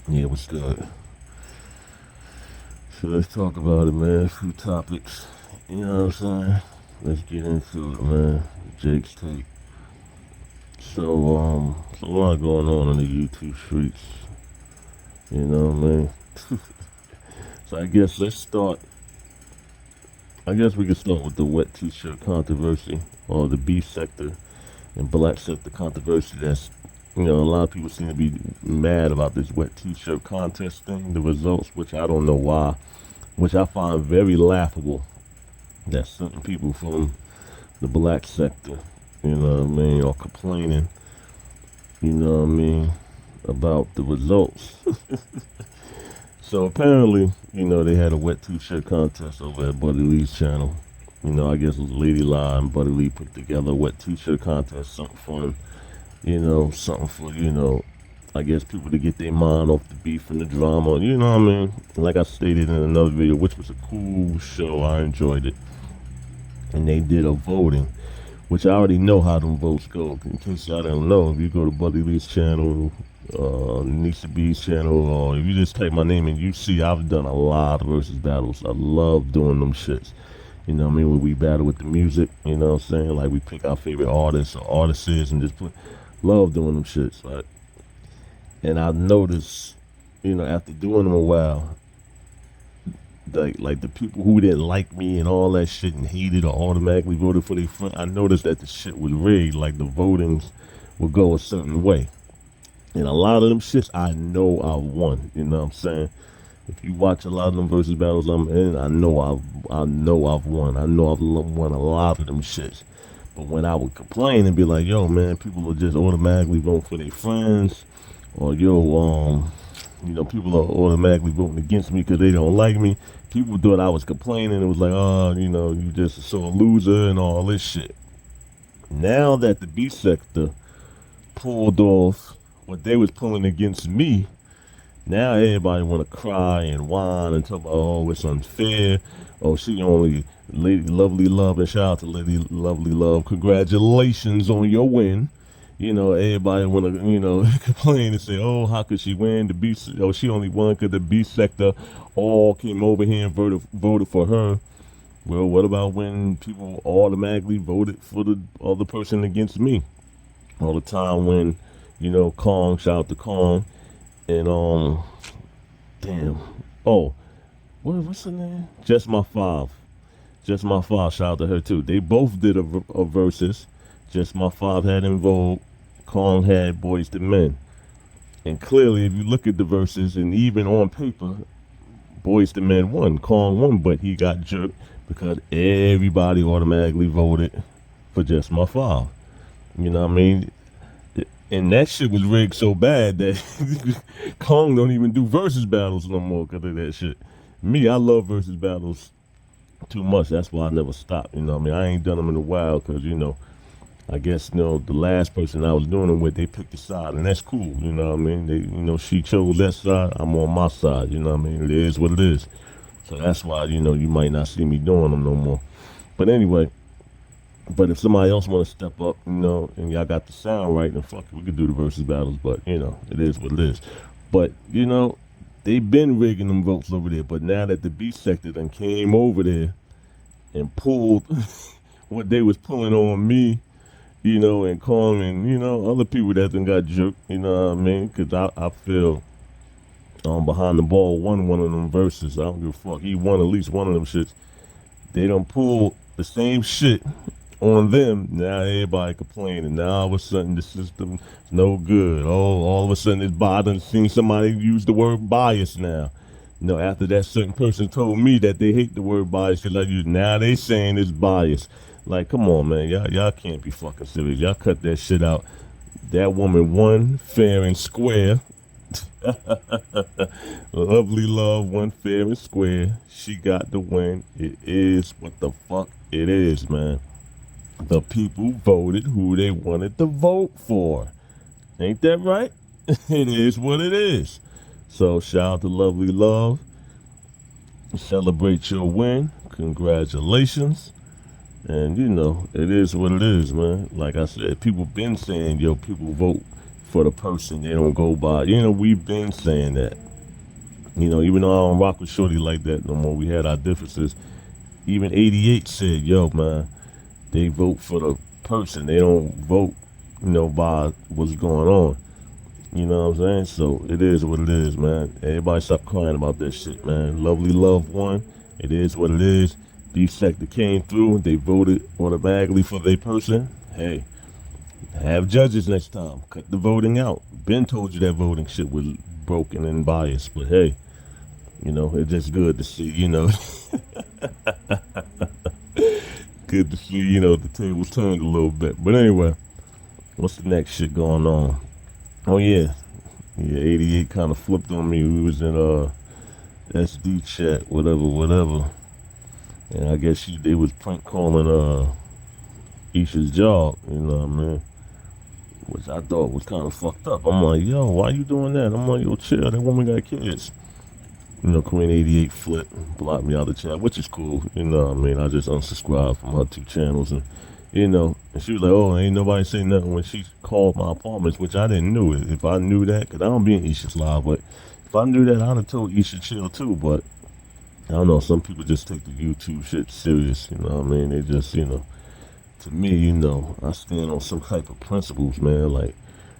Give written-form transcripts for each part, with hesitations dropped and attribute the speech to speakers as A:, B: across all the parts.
A: Yeah, what's good? So let's talk about it, man. A few topics. You know what I'm saying? Let's get into it, man. Jake's take. There's a lot going on in the YouTube streets. You know what I mean? So I guess let's start. I guess we can start with the wet T-shirt controversy, or the B sector and black sector controversy. A lot of people seem to be mad about this wet T-shirt contest thing. The results, which I don't know why, which I find very laughable. That certain people from the black sector, are complaining, you know what I mean, about the results. So apparently, they had a wet t-shirt contest over at Buddy Lee's channel. I guess it was Lady Lie and Buddy Lee put together a wet t-shirt contest, something fun, something for, I guess people to get their mind off the beef and the drama, you know what I mean? Like I stated in another video, which was a cool show, I enjoyed it. And they did a voting, which I already know how them votes go. In case y'all don't know, if you go to Buddy Lee's channel, Nisha B's channel, or if you just type my name in, you see I've done a lot of versus battles. I love doing them shits. You know what I mean? When we battle with the music, you know what I'm saying? Like we pick our favorite artists or artists and just love doing them shits. Right? And I noticed, after doing them a while, like the people who didn't like me and all that shit and hated or automatically voted for their friend, I noticed that the shit was rigged. Like the votings would go a certain way, and a lot of them shits I know I won. You know what I'm saying? If you watch a lot of them versus battles I'm in, I know I've won. I know I've won a lot of them shits. But when I would complain and be like, "Yo, man, people will just automatically vote for their friends," or people are automatically voting against me because they don't like me. People thought I was complaining. It was like, oh, you just so a loser and all this shit. Now that the B sector pulled off what they was pulling against me, now everybody want to cry and whine and talk about, oh, it's unfair. Oh, she only Lady Lovely Love, and shout out to Lady Lovely Love. Congratulations on your win. Everybody want to, complain and say, oh, how could she win? She only won because the B sector all came over here and voted for her. Well, what about when people automatically voted for the other person against me? All the time when, Kong, shout out to Kong, and damn, oh, what's her name? Just my five. Shout out to her too. They both did a versus. Just my five had In Vogue. Kong had Boys to Men. And clearly, if you look at the verses, and even on paper, Boys to Men won. Kong won, but he got jerked because everybody automatically voted for Just My Five. You know what I mean? And that shit was rigged so bad that Kong don't even do versus battles no more because of that shit. Me, I love versus battles too much. That's why I never stopped. You know what I mean? I ain't done them in a while because, I guess, the last person I was doing it with, they picked a side, and that's cool, you know what I mean? She chose that side, I'm on my side, you know what I mean? It is what it is. So that's why, you might not see me doing them no more. But anyway, but if somebody else want to step up, and y'all got the sound right, then fuck it, we could do the versus battles, but, it is what it is. But, they've been rigging them votes over there, but now that the B sector then came over there and pulled what they was pulling on me, and Kong and, other people that done got jerked, you know what I mean? Because I feel Behind the Ball won one of them verses. I don't give a fuck. He won at least one of them shits. They done pulled the same shit on them. Now everybody complaining. Now all of a sudden the system is no good. Oh, all of a sudden it's bothering. Seen somebody use the word bias now. After that certain person told me that they hate the word bias because I use, now they saying it's bias. Like, come on, man. Y'all can't be fucking serious. Y'all cut that shit out. That woman won fair and square. Lovely Love won fair and square. She got the win. It is what the fuck it is, man. The people voted who they wanted to vote for. Ain't that right? It is what it is. So shout out to Lovely Love. Celebrate your win. Congratulations. And it is what it is, man. Like I said, people been saying, yo, people vote for the person. They don't go by. You know, we've been saying that. You know, even though I don't rock with Shorty like that no more, we had our differences. Even 88 said, yo, man, they vote for the person. They don't vote, you know, by what's going on. You know what I'm saying? So it is what it is, man. Everybody stop crying about that shit, man. Lovely love won. It is what it is. Beef sector came through. They voted automatically for their person. Hey, have judges next time. Cut the voting out. Ben told you that voting shit was broken and biased, but hey, you know, it's just good to see, you know. Good to see, you know, the tables turned a little bit. But anyway, what's the next shit going on? Oh yeah. Yeah, 88 kind of flipped on me. We was in SD chat, whatever. And I guess they was prank calling Isha's job, you know what I mean? Which I thought was kind of fucked up. I'm like, yo, why you doing that? I'm like, yo, chill, that woman got kids. You know, queen88 flipped, blocked me out of the chat, which is cool, you know what I mean? I just unsubscribed from her 2 channels and, you know, and she was like, oh, ain't nobody say nothing when she called my apartments, which I didn't know. If I knew that, because I don't be in Isha's live, but if I knew that, I'd have told Isha chill too, but I don't know, some people just take the YouTube shit serious, you know what I mean? They just, you know, to me, you know, I stand on some type of principles, man, like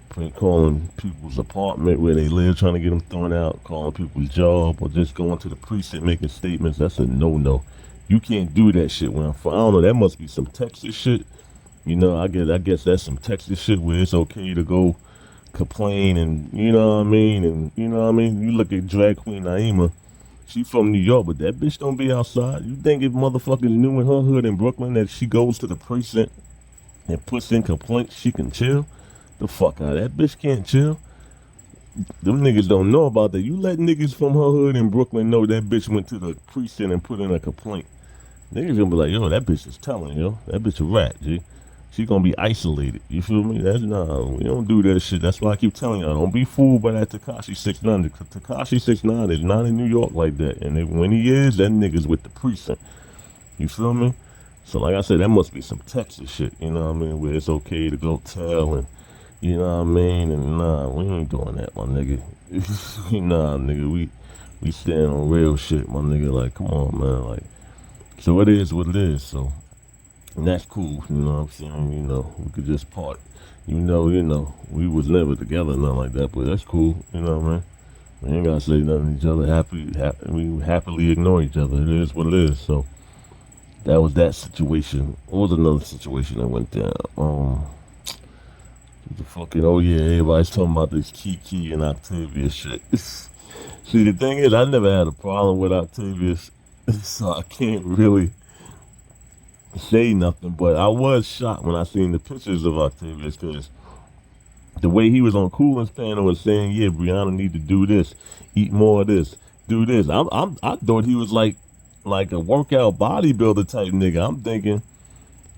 A: prank calling people's apartment where they live, trying to get them thrown out, calling people's job, or just going to the precinct making statements. That's a no-no. You can't do that shit when I'm from. I don't know, that must be some Texas shit. You know, I guess that's some Texas shit where it's okay to go complain and, you know what I mean? And, you know what I mean? You look at drag queen Naima. She from New York, but that bitch don't be outside. You think if motherfuckers knew in her hood in Brooklyn that she goes to the precinct and puts in complaints, she can chill? The fuck out. That bitch can't chill. Them niggas don't know about that. You let niggas from her hood in Brooklyn know that bitch went to the precinct and put in a complaint. Niggas gonna be like, yo, that bitch is telling, yo. That bitch a rat, G. She gonna be isolated. You feel me? That's nah, we don't do that shit. That's why I keep telling y'all, don't be fooled by that Tekashi 69. Tekashi 69 is not in New York like that. And when he is, that nigga's with the precinct. You feel me? So like I said, that must be some Texas shit, you know what I mean? Where it's okay to go tell and, you know what I mean? And nah, we ain't doing that, my nigga. Nah, nigga, we stand on real shit, my nigga. Like, come on, man. Like, so it is what it is, so. And that's cool, you know what I'm saying? You know, we could just part. You know, we was never together, nothing like that, but that's cool, you know what I mean? We ain't gotta say nothing to each other. We happily ignore each other. It is what it is, so. That was that situation. What was another situation that went down? The fucking, oh yeah, everybody's talking about this Kiki and Octavius shit. See, the thing is, I never had a problem with Octavius, so I can't really say nothing, but I was shocked when I seen the pictures of Octavius, because the way he was on Coolin's panel and saying, yeah, Brianna need to do this, eat more of this, do this. I thought he was like a workout bodybuilder type nigga. I'm thinking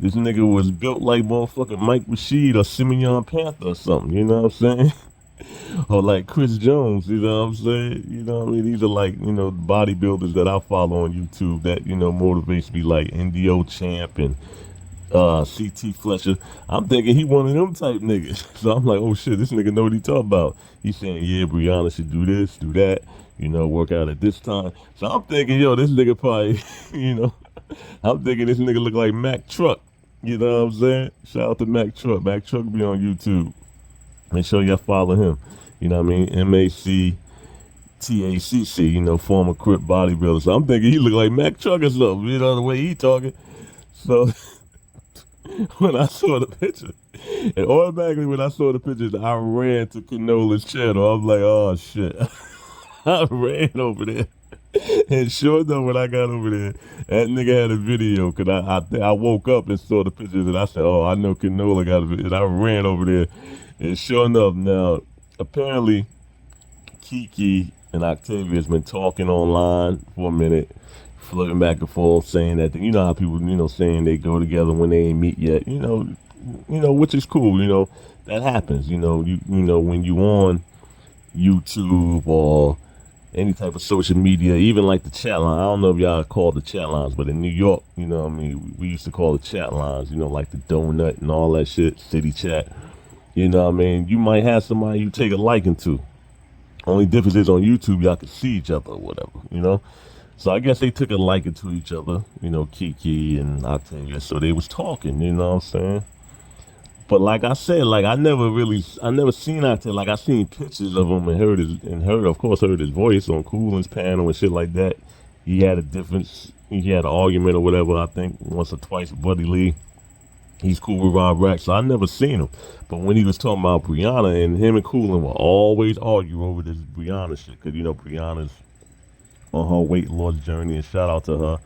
A: this nigga was built like motherfucking Mike Rashid or Simeon Panther or something, you know what I'm saying? Or like Chris Jones, you know what I'm saying? You know what I mean? These are like, you know, bodybuilders that I follow on YouTube that, you know, motivates me, like NDO Champ and CT Fletcher. I'm thinking he one of them type niggas. So I'm like, oh shit, this nigga know what he talking about. He's saying, yeah, Brianna should do this, do that, you know, work out at this time. So I'm thinking, yo, this nigga probably, you know, I'm thinking this nigga look like Mac Truck. You know what I'm saying? Shout out to Mac Truck. Mac Truck be on YouTube. Make sure y'all follow him. You know what I mean? MACTACC, you know, former Crip bodybuilder. So I'm thinking he look like Mac Truck or something, you know, the way he talking. So when I saw the picture, and automatically when I saw the pictures, I ran to Canola's channel. I was like, oh shit. I ran over there. And sure enough, when I got over there, that nigga had a video, because I woke up and saw the pictures, and I said, oh, I know Canola got a video. And I ran over there. And sure enough, now, apparently, Kiki and Octavius been talking online for a minute, flirting back and forth, saying that, you know how people, you know, saying they go together when they ain't meet yet, you know, which is cool, you know, that happens, you know, when you on YouTube or any type of social media, even like the chat line. I don't know if y'all call the chat lines, but in New York, you know what I mean, we used to call the chat lines, you know, like the donut and all that shit, city chat. You know what I mean? You might have somebody you take a liking to. Only difference is on YouTube, y'all can see each other or whatever, you know? So I guess they took a liking to each other, you know, Kiki and Octavia. So they was talking, you know what I'm saying? But like I said, like I never seen Octavia. Like I seen pictures of him and of course, heard his voice on Coolin's panel and shit like that. He had a difference. He had an argument or whatever, I think, once or twice with Buddy Lee. He's cool with Rob Rack, so I never seen him. But when he was talking about Brianna, and him and Coolin will always argue over this Brianna shit, because, you know, Brianna's on her weight loss journey, and shout out to her.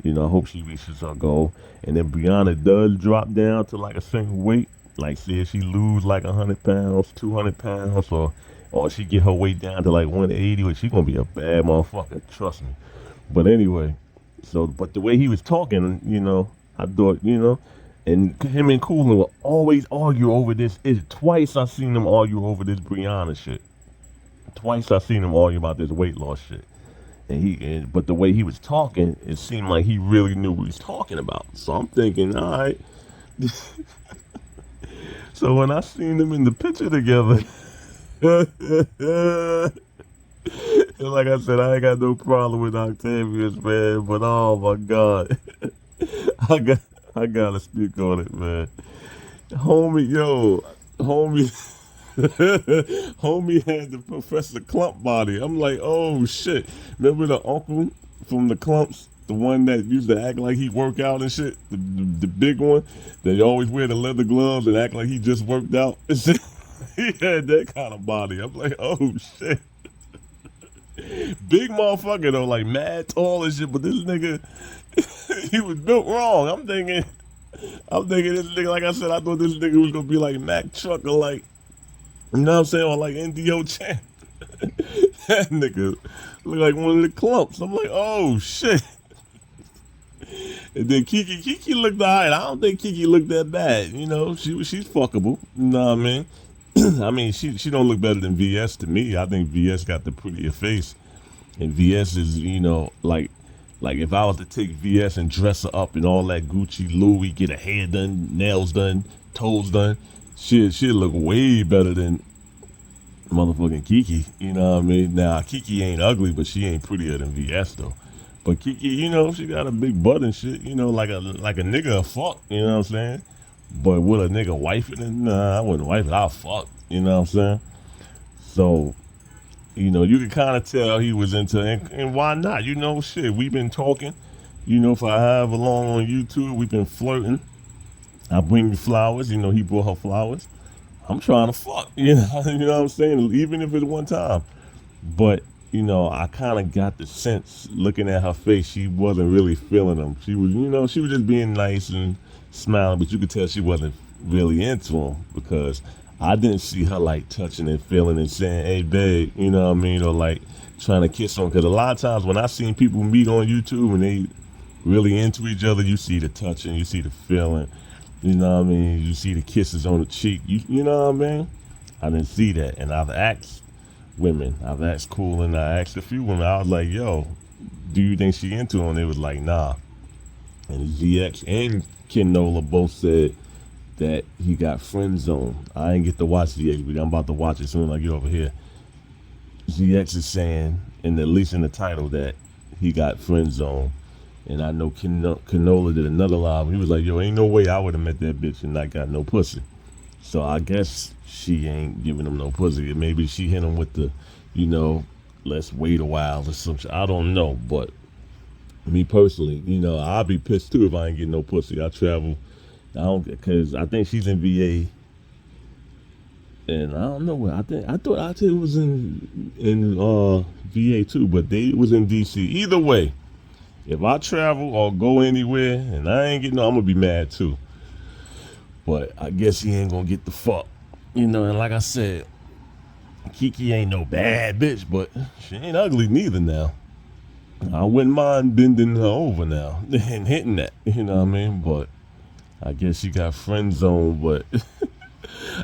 A: You know, I hope she reaches her goal. And then Brianna does drop down to like a certain weight. Like, say if she lose like 100 pounds, 200 pounds, or she get her weight down to like 180, or she gonna be a bad motherfucker, trust me. But anyway, but the way he was talking, you know, I thought, you know, and him and Coolin will always argue over this. Twice I seen them argue over this Brianna shit. Twice I seen them argue about this weight loss shit. But the way he was talking, it seemed like he really knew what he was talking about. So I'm thinking, all right. So when I seen them in the picture together, like I said, I ain't got no problem with Octavius, man. But oh my God, I gotta speak on it, man. Homie. Homie had the Professor Clump body. I'm like, oh shit. Remember the uncle from the Clumps? The one that used to act like he work out and shit? The big one? That always wear the leather gloves and act like he just worked out? He had that kind of body. I'm like, oh shit. Big motherfucker though, like mad tall and shit, but this nigga, he was built wrong. I'm thinking this nigga, like I said, I thought this nigga was gonna be like Mac Truck or like, you know what I'm saying? Or like NDO Champ. That nigga look like one of the Clumps. I'm like, oh shit. And then Kiki looked alright. I don't think Kiki looked that bad. You know, she's fuckable. You know what I mean? I mean, she don't look better than VS to me. I think VS got the prettier face. And VS is, you know, like if I was to take VS and dress her up in all that Gucci, Louis, get her hair done, nails done, toes done, she'd look way better than motherfucking Kiki. You know what I mean? Now, Kiki ain't ugly, but she ain't prettier than VS though. But Kiki, you know, she got a big butt and shit, you know, like a nigga a fuck, you know what I'm saying? But would a nigga wife it? Nah, I wouldn't wife it, I'll fuck, you know what I'm saying? So, you know, you can kind of tell he was into, and why not? You know, shit, we've been talking, you know, for however long on YouTube, we've been flirting. I bring you flowers, you know, he brought her flowers. I'm trying to fuck, you know what I'm saying? Even if it's one time. But, you know, I kind of got the sense, looking at her face, she wasn't really feeling him. She was, you know, she was just being nice and smiling, but you could tell she wasn't really into him because I didn't see her like touching and feeling and saying, hey, babe, you know what I mean? Or like trying to kiss him. Because a lot of times when I seen people meet on YouTube and they really into each other, you see the touching, you see the feeling, you know what I mean? You see the kisses on the cheek, you know what I mean? I didn't see that. And I've asked women, I've asked Cool, I asked a few women, I was like, yo, do you think she into him? They was like, nah. And ZX and Kenola both said that he got friend zoned. I ain't get to watch ZX, but I'm about to watch it soon as I get over here. ZX is saying, at least in the title, that he got friend zoned. And I know Kenola did another live. He was like, yo, ain't no way I would have met that bitch and not got no pussy. So I guess she ain't giving him no pussy. Maybe she hit him with the, you know, let's wait a while or some shit. I don't know. But me personally, you know, I'll be pissed too if I ain't getting no pussy. I travel. Because I think she's in VA. And I don't know where. I thought it was in VA too, but they was in DC. Either way, if I travel or go anywhere and I ain't getting no, I'm gonna be mad too. But I guess he ain't gonna get the fuck. You know, and like I said, Kiki ain't no bad bitch, but she ain't ugly neither now. I wouldn't mind bending her over now and hitting that, you know what I mean? But I guess she got friend zoned, but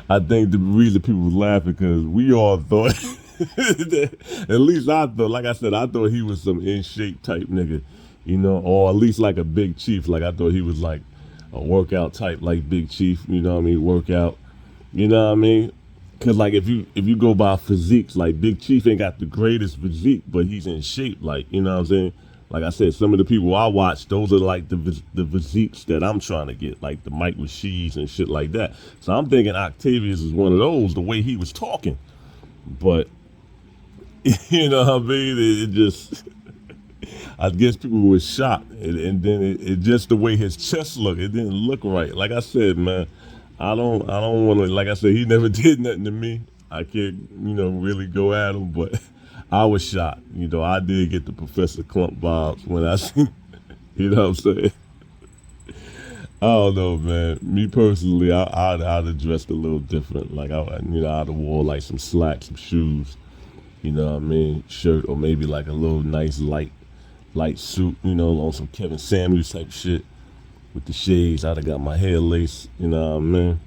A: I think the reason people was laughing because we all thought, at least I thought, like I said, I thought he was some in shape type nigga, you know, or at least like a Big Chief. Like I thought he was like a workout type like Big Chief, you know what I mean? Workout, You know what I mean? Cause like if you go by physiques, like Big Chief ain't got the greatest physique, but he's in shape. Like you know what I'm saying? Like I said, some of the people I watch, those are like the physiques that I'm trying to get, like the Mike Rasheeds and shit like that. So I'm thinking Octavius is one of those, the way he was talking. But you know what I mean? It just, I guess people were shocked, and then it just the way his chest looked, it didn't look right. Like I said, man, I don't want to. Like I said, he never did nothing to me. I can't, really go at him, but I was shocked. I did get the Professor Clump vibes when I seen, you know what I'm saying? I don't know, man. Me personally, I'd have dressed a little different. Like I'd have wore like some slacks, some shoes. You know what I mean? Shirt or maybe like a little nice light suit. On some Kevin Samuels type shit with the shades. I'd have got my hair laced. You know what I mean?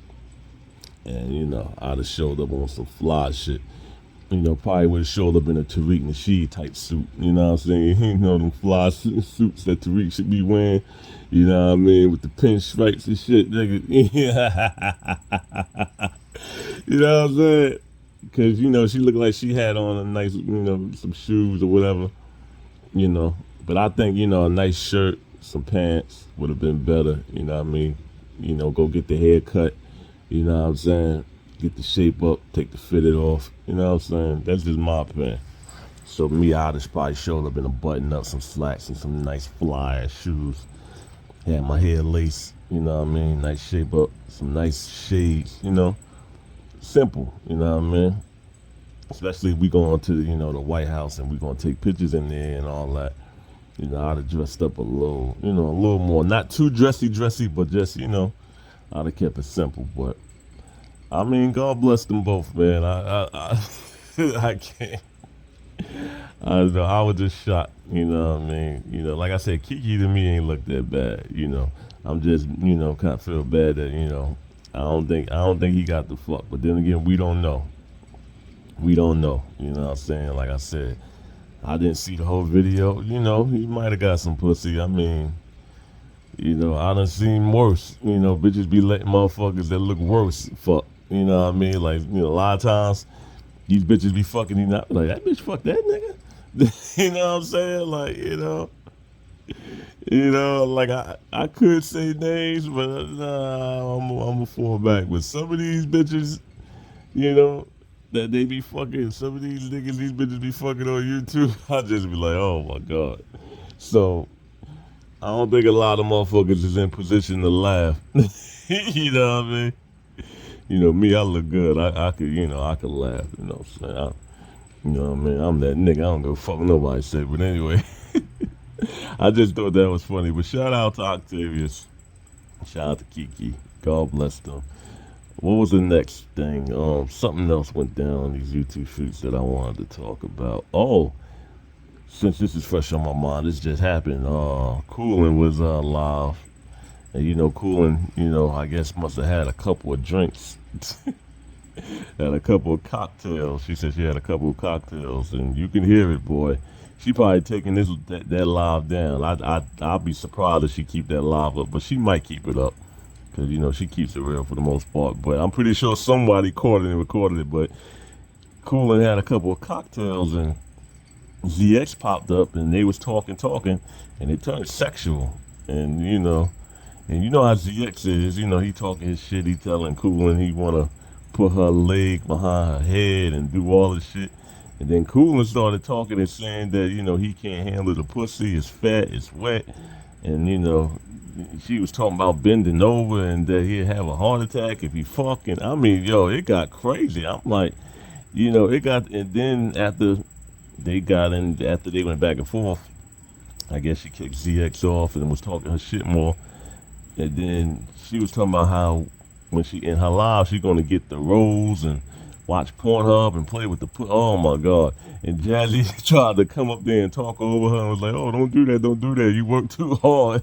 A: And I'd have showed up on some fly shit. Probably would have showed up in a Tariq Nasheed type suit. You know what I'm saying? Them fly suits that Tariq should be wearing. You know what I mean? With the pinstripes and shit, nigga. You know what I'm saying? Because, she looked like she had on a nice, some shoes or whatever. But I think, a nice shirt, some pants would have been better. You know what I mean? Go get the hair cut. You know what I'm saying? Get the shape up, take the fitted off. You know what I'm saying? That's just my opinion. So me, I'd have probably showed up in a button up, some slacks, and some nice fly ass shoes. Had my hair laced, you know what I mean? Nice shape up, some nice shades, Simple, you know what I mean? Especially if we going to, the White House and we gonna take pictures in there and all that. I'd have dressed up a little, a little more. Not too dressy, but just, I'd have kept it simple. But I mean, God bless them both, man. I can't. I was just shocked, you know what I mean? Like I said, Kiki to me ain't look that bad, I'm just, kind of feel bad that, I don't think he got the fuck. But then again, we don't know. We don't know, you know what I'm saying? Like I said, I didn't see the whole video. He might have got some pussy. I mean, I done seen worse. Bitches be letting motherfuckers that look worse fuck. You know what I mean? Like, a lot of times these bitches be fucking you not like that bitch fuck that nigga. You know what I'm saying? Like, like I could say names, but nah, I'm gonna fall back. But some of these bitches, that they be fucking, some of these niggas, these bitches be fucking on YouTube. I just be like, oh my god. So I don't think a lot of motherfuckers is in position to laugh. You know what I mean? Me, I look good. I could, I could laugh. You know what I'm saying? You know what I mean? I'm that nigga. I don't give a fuck what nobody say. But anyway, I just thought that was funny. But shout out to Octavius. Shout out to Kiki. God bless them. What was the next thing? Something else went down on these YouTube shoots that I wanted to talk about. Oh, since this is fresh on my mind, this just happened. Coolin was live. And Coolin, I guess must have had a couple of drinks. Had a couple of cocktails. She said she had a couple of cocktails, and you can hear it, boy. She probably taking that live down. I'll be surprised if she keep that live up, but she might keep it up because she keeps it real for the most part. But I'm pretty sure somebody caught it and recorded it. But Coolin had a couple of cocktails, and ZX popped up, and they was talking, and it turned sexual, and And you know how ZX is, he talking his shit, he telling Coolin he wanna put her leg behind her head and do all this shit. And then Coolin started talking and saying that, he can't handle the pussy, it's fat, it's wet. And, she was talking about bending over and that he'd have a heart attack if he fucking. I mean, it got crazy. I'm like, it got, and then after they went back and forth, I guess she kicked ZX off and was talking her shit more. And then she was talking about how when she in her live, she's gonna get the rolls and watch Pornhub and play with the oh my god. And Jazzy tried to come up there and talk over her and was like, oh, don't do that. You work too hard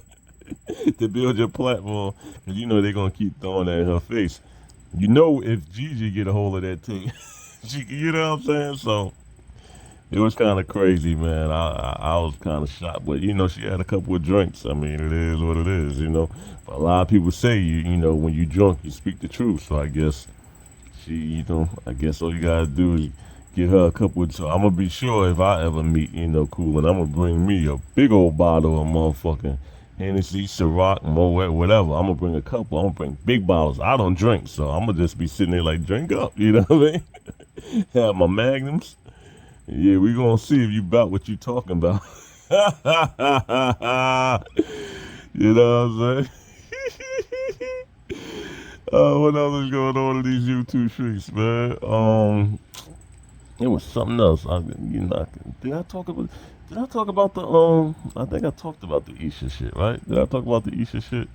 A: to build your platform. Because they're gonna keep throwing that in her face. If Gigi get a hold of that thing, you know what I'm saying? So it was kind of crazy, man. I was kind of shocked, but she had a couple of drinks. I mean, it is what it is, But a lot of people say when you drunk, you speak the truth. So I guess She, I guess all you gotta do is get her a couple of. So I'm gonna be sure if I ever meet, Cool, and I'm gonna bring me a big old bottle of motherfucking Hennessy, Ciroc, Moet, whatever. I'm gonna bring a couple. I'm gonna bring big bottles. I don't drink, so I'm gonna just be sitting there like, drink up. You know what I mean? Have my magnums. Yeah, we gonna see if you about what you talking about. You know what I'm saying? What else is going on in these YouTube streets, man? It was something else. Did I talk about? Did I talk about the? I think I talked about the Isha shit, right? Did I talk about the Isha shit?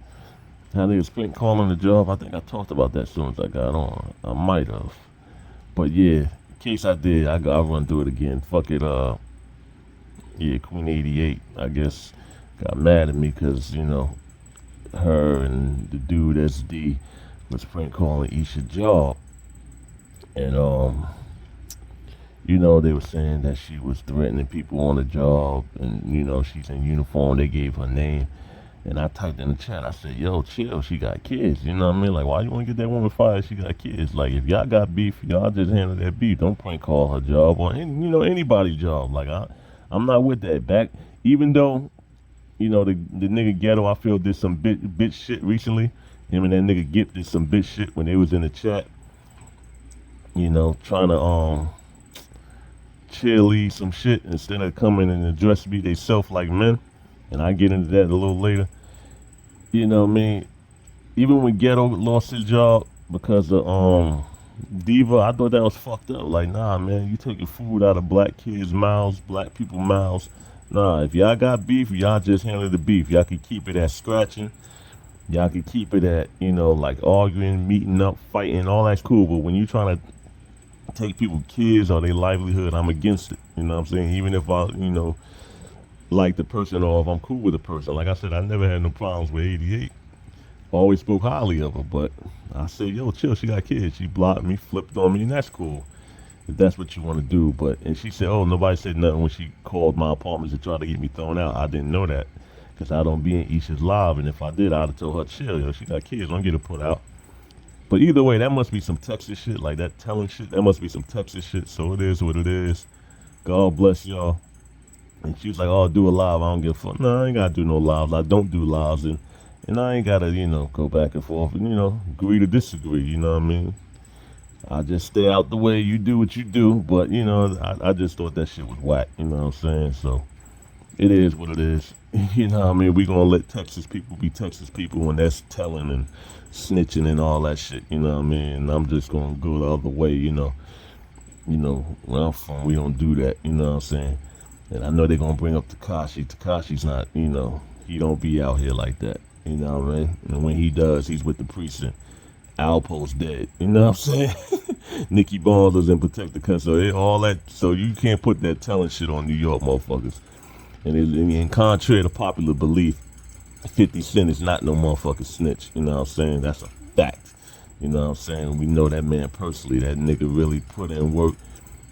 A: How they was prank calling the job. I think I talked about that as soon as I got on. I might have, but yeah. In case I did, I'll run through it again. Fuck it. Yeah, queen88. I guess got mad at me because her and the dude SD was prank calling Isha job, and they were saying that she was threatening people on the job, and she's in uniform. They gave her name, and I typed in the chat. I said, "Yo, chill. She got kids. You know what I mean? Like, why you want to get that woman fired? She got kids. Like, if y'all got beef, y'all just handle that beef. Don't prank call her job or anybody's job. Like, I'm not with that. Back, even though." The nigga Ghetto, I feel did some bitch shit recently. Him and that nigga Gip did some bitch shit when they was in the chat. Trying to cheerlead some shit instead of coming and address me they self like men. And I get into that a little later. You know what I mean? Even when Ghetto lost his job because of Diva, I thought that was fucked up. Like, nah, man, you taking food out of black kids' mouths, black people mouths. Nah, if y'all got beef, y'all just handle the beef. Y'all can keep it at scratching. Y'all can keep it at, like arguing, meeting up, fighting, all that's cool. But when you trying to take people's kids or their livelihood, I'm against it. You know what I'm saying? Even if I, like the person or if I'm cool with the person. Like I said, I never had no problems with 88. Always spoke highly of her, but I said, yo, chill, she got kids. She blocked me, flipped on me, and that's cool. If that's what you want to do. And she said, oh, nobody said nothing when she called my apartment to try to get me thrown out. I didn't know that because I don't be in Isha's live. And if I did, I'd have told her, chill, yo, she got kids, don't get her put out. But either way, that must be some Texas shit, like that telling shit. That must be some Texas shit. So it is what it is. God bless y'all. And she was like, oh, do a live. I don't give a fuck. No, I ain't got to do no lives. I don't do lives. And I ain't got to, go back and forth and, agree to disagree. You know what I mean? I just stay out the way. You do what you do. But, I just thought that shit was whack. You know what I'm saying? So it is what it is. You know what I mean? We going to let Texas people be Texas people when that's telling and snitching and all that shit. You know what I mean? And I'm just going to go the other way, where I'm from, we don't do that. You know what I'm saying? And I know they're going to bring up Tekashi. Tekashi's not, he don't be out here like that. You know what I mean? And when he does, he's with the precinct. Alpo's dead. You know what I'm saying? Nicky Barnes doesn't protect the country. So all that. So you can't put that telling shit on New York motherfuckers. And contrary to popular belief, 50 Cent is not no motherfucking snitch. You know what I'm saying? That's a fact. You know what I'm saying? We know that man personally. That nigga really put in work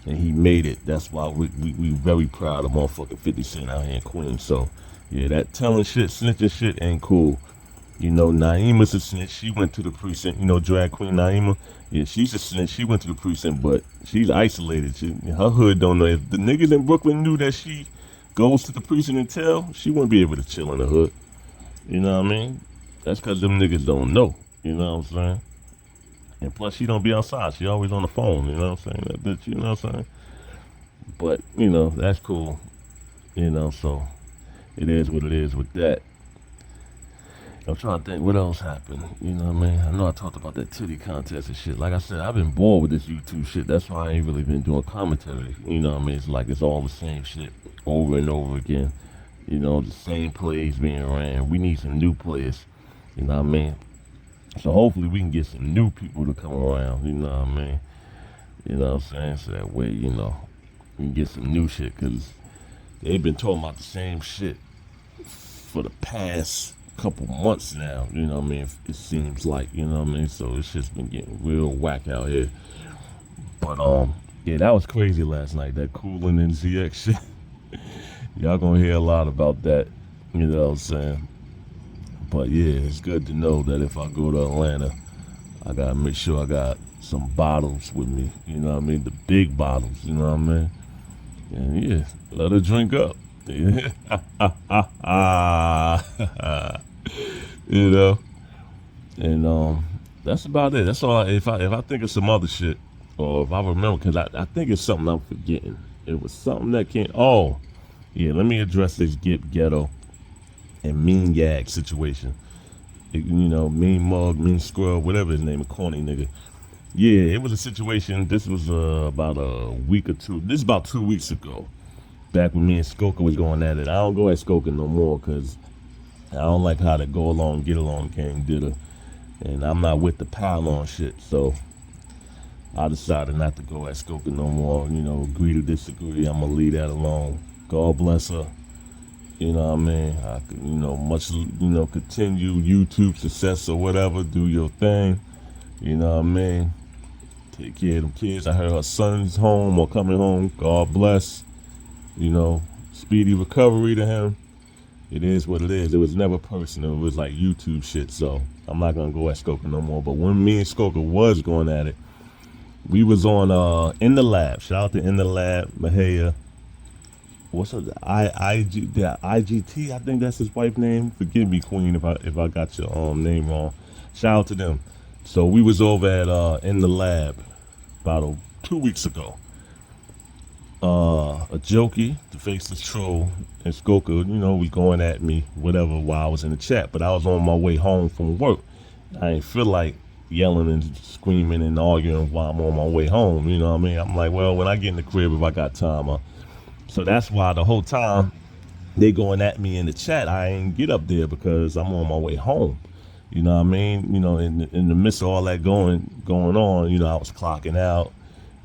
A: and he made it. That's why we very proud of motherfucking 50 Cent out here in Queens. So yeah, that telling shit, snitching shit ain't cool. Naima's a snitch. She went to the precinct. Drag queen Naima. Yeah, she's a snitch. She went to the precinct, but she's isolated. Her hood don't know. If the niggas in Brooklyn knew that she goes to the precinct and tell, she wouldn't be able to chill in the hood. You know what I mean? That's because them niggas don't know. You know what I'm saying? And plus, she don't be outside. She always on the phone. You know what I'm saying? That bitch, you know what I'm saying? But, that's cool. So it is what it is with that. I'm trying to think what else happened. You know what I mean? I know I talked about that titty contest and shit. Like I said, I've been bored with this YouTube shit. That's why I ain't really been doing commentary. You know what I mean? It's like it's all the same shit over and over again. The same plays being ran. We need some new players. You know what I mean? So hopefully we can get some new people to come around. You know what I mean? You know what I'm saying? So that way, we can get some new shit. Because they've been talking about the same shit for the past couple months now, you know what I mean? It seems like, you know what I mean? So it's just been getting real whack out here. But yeah, that was crazy last night, that Coolin and ZX shit. Y'all gonna hear a lot about that, you know what I'm saying? But yeah, it's good to know that if I go to Atlanta, I gotta make sure I got some bottles with me. You know what I mean? The big bottles. You know what I mean? And yeah, let her drink up. Yeah. You know. And that's about it. That's all. If I think of some other shit, or if I remember, because I think it's something I'm forgetting. It was something that can't. Oh, yeah. Let me address this ghetto and mean gag situation. You know, mean mug, mean squirrel, whatever his name, a corny nigga. Yeah, it was a situation. This was about a week or two. This is about 2 weeks ago. Back when me and Skoka was going at it. I don't go at Skoka no more because I don't like how to go along, get along, came, did her. And I'm not with the pile on shit. So I decided not to go at Skoka no more. You know, agree to disagree. I'm going to leave that alone. God bless her. You know what I mean? I could, much, continue YouTube success or whatever. Do your thing. You know what I mean? Take care of them kids. I heard her son's home or coming home. God bless. You know, speedy recovery to him. It is what it is. It was never personal. It was like YouTube shit. So I'm not going to go at Skoka no more. But when me and Skoka was going at it, we was on In the Lab. Shout out to In the Lab, Mahaya. What's up? IGT, I think that's his wife's name. Forgive me, Queen, if I got your name wrong. Shout out to them. So we was over at In the Lab about 2 weeks ago. A jokey, the faceless troll, and Skoka, was going at me, whatever, while I was in the chat. But I was on my way home from work. I didn't feel like yelling and screaming and arguing while I'm on my way home. You know what I mean? I'm like, well, when I get in the crib, if I got time, so that's why the whole time they going at me in the chat, I ain't get up there because I'm on my way home. You know what I mean? In the midst of all that going on, I was clocking out,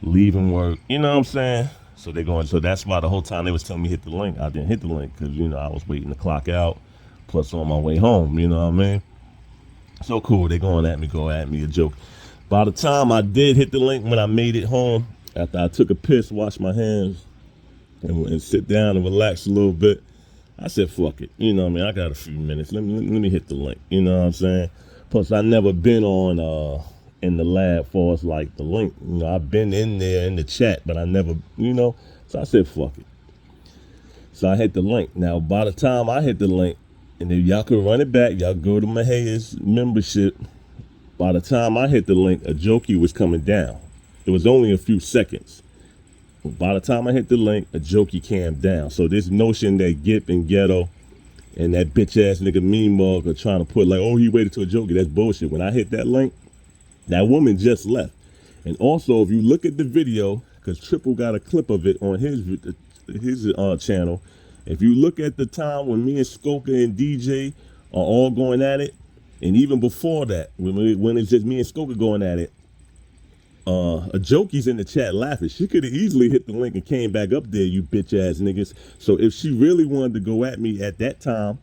A: leaving work. You know what I'm saying? So so that's why the whole time they was telling me hit the link. I didn't hit the link because, I was waiting to clock out, plus on my way home. You know what I mean? So cool. They go at me, a joke. By the time I did hit the link, when I made it home, after I took a piss, washed my hands, and sit down and relax a little bit, I said, fuck it. You know what I mean? I got a few minutes. Let me hit the link. You know what I'm saying? Plus, I never been on In the Lab for us like the link. I've been in there in the chat, but I never, So I said, fuck it. So I hit the link. Now, by the time I hit the link, and if y'all could run it back, y'all go to Mahaya's membership. By the time I hit the link, a jokey was coming down. It was only a few seconds. By the time I hit the link, a jokey came down. So this notion that Gip and Ghetto and that bitch ass nigga Mean Mug are trying to put like, oh, he waited till a jokey, that's bullshit. When I hit that link, that woman just left. And also, if you look at the video, because Triple got a clip of it on his channel, if you look at the time when me and Skoka and DJ are all going at it, and even before that, when it's just me and Skoka going at it, a jokey's in the chat laughing. She could have easily hit the link and came back up there, you bitch ass niggas. So if she really wanted to go at me at that time,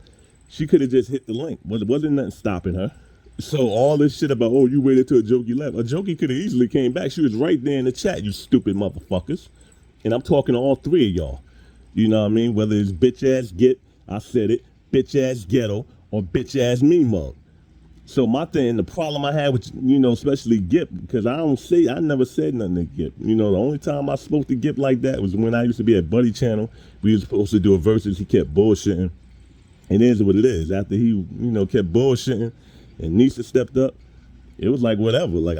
A: she could have just hit the link. Wasn't nothing stopping her. So all this shit about, oh, you waited till a jokey left. A jokey could have easily came back. She was right there in the chat, you stupid motherfuckers. And I'm talking to all three of y'all. You know what I mean? Whether it's bitch ass Gip, I said it, bitch ass Ghetto, or bitch ass Mean Mug. So my thing, the problem I had with, especially Gip, because I never said nothing to Gip. The only time I spoke to Gip like that was when I used to be at Buddy Channel. We were supposed to do a versus. He kept bullshitting. It is what it is. After he, kept bullshitting and Nisa stepped up, it was like whatever. Like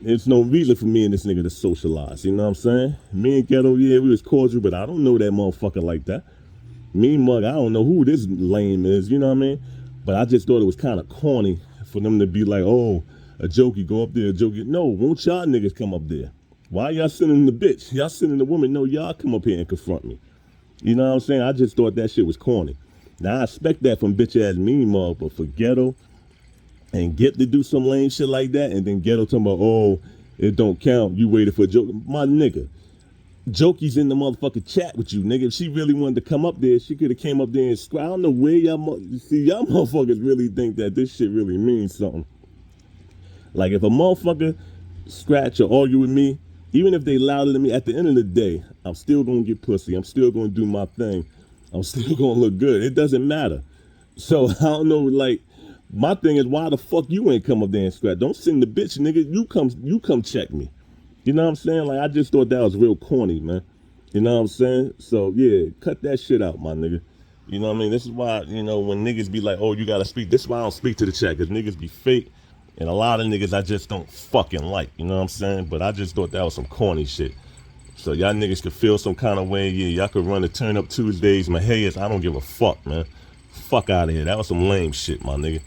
A: it's no reason for me and this nigga to socialize. You know what I'm saying? Me and Ghetto, yeah, we was cordial, but I don't know that motherfucker like that. Mean Mug, I don't know who this lame is, you know what I mean? But I just thought it was kind of corny for them to be like, oh, a jokey, go up there, a jokey. No, won't y'all niggas come up there? Why y'all sending the bitch? Y'all sending the woman? No, y'all come up here and confront me. You know what I'm saying? I just thought that shit was corny. Now, I expect that from bitch ass Mean Mug, but for Ghetto and Gip to do some lame shit like that, and then Ghetto talking about, oh, it don't count, you waited for a joke. My nigga, Jokey's in the motherfucking chat with you, nigga. If she really wanted to come up there, she could have came up there and I don't know where y'all motherfuckers really think that this shit really means something. Like if a motherfucker scratch or argue with me, even if they louder than me, at the end of the day, I'm still gonna get pussy. I'm still gonna do my thing. I'm still gonna look good. It doesn't matter. So I don't know, like, My thing is, why the fuck you ain't come up there and scratch? Don't send the bitch, nigga. You come check me. You know what I'm saying? Like, I just thought that was real corny, man. You know what I'm saying? So, yeah, cut that shit out, my nigga. You know what I mean? This is why, you know, when niggas be like, oh, you gotta speak. This is why I don't speak to the chat, because niggas be fake. And a lot of niggas I just don't fucking like. You know what I'm saying? But I just thought that was some corny shit. So y'all niggas could feel some kind of way. Yeah, y'all could run the Turn Up Tuesdays. My haters, I don't give a fuck, man. Fuck out of here. That was some lame shit, my nigga.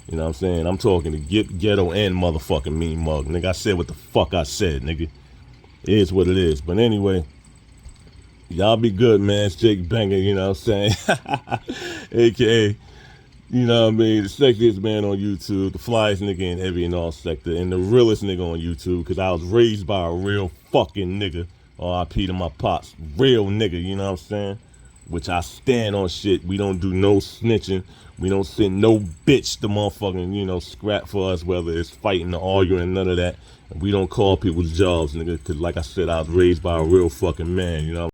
A: You know what I'm saying? I'm talking to ghetto and motherfucking mean mug. Nigga, I said what the fuck I said, nigga. It is what it is. But anyway, y'all be good, man. It's Jake Banger, you know what I'm saying? AKA, you know what I mean, the sexiest man on YouTube, the flyest nigga in every and all sector, and the realest nigga on YouTube, because I was raised by a real fucking nigga. R.I.P. to my pops. Real nigga, you know what I'm saying? Which I stand on shit. We don't do no snitching. We don't send no bitch to motherfucking, you know, scrap for us, whether it's fighting or arguing, none of that. And we don't call people's jobs, nigga, because like I said, I was raised by a real fucking man, you know?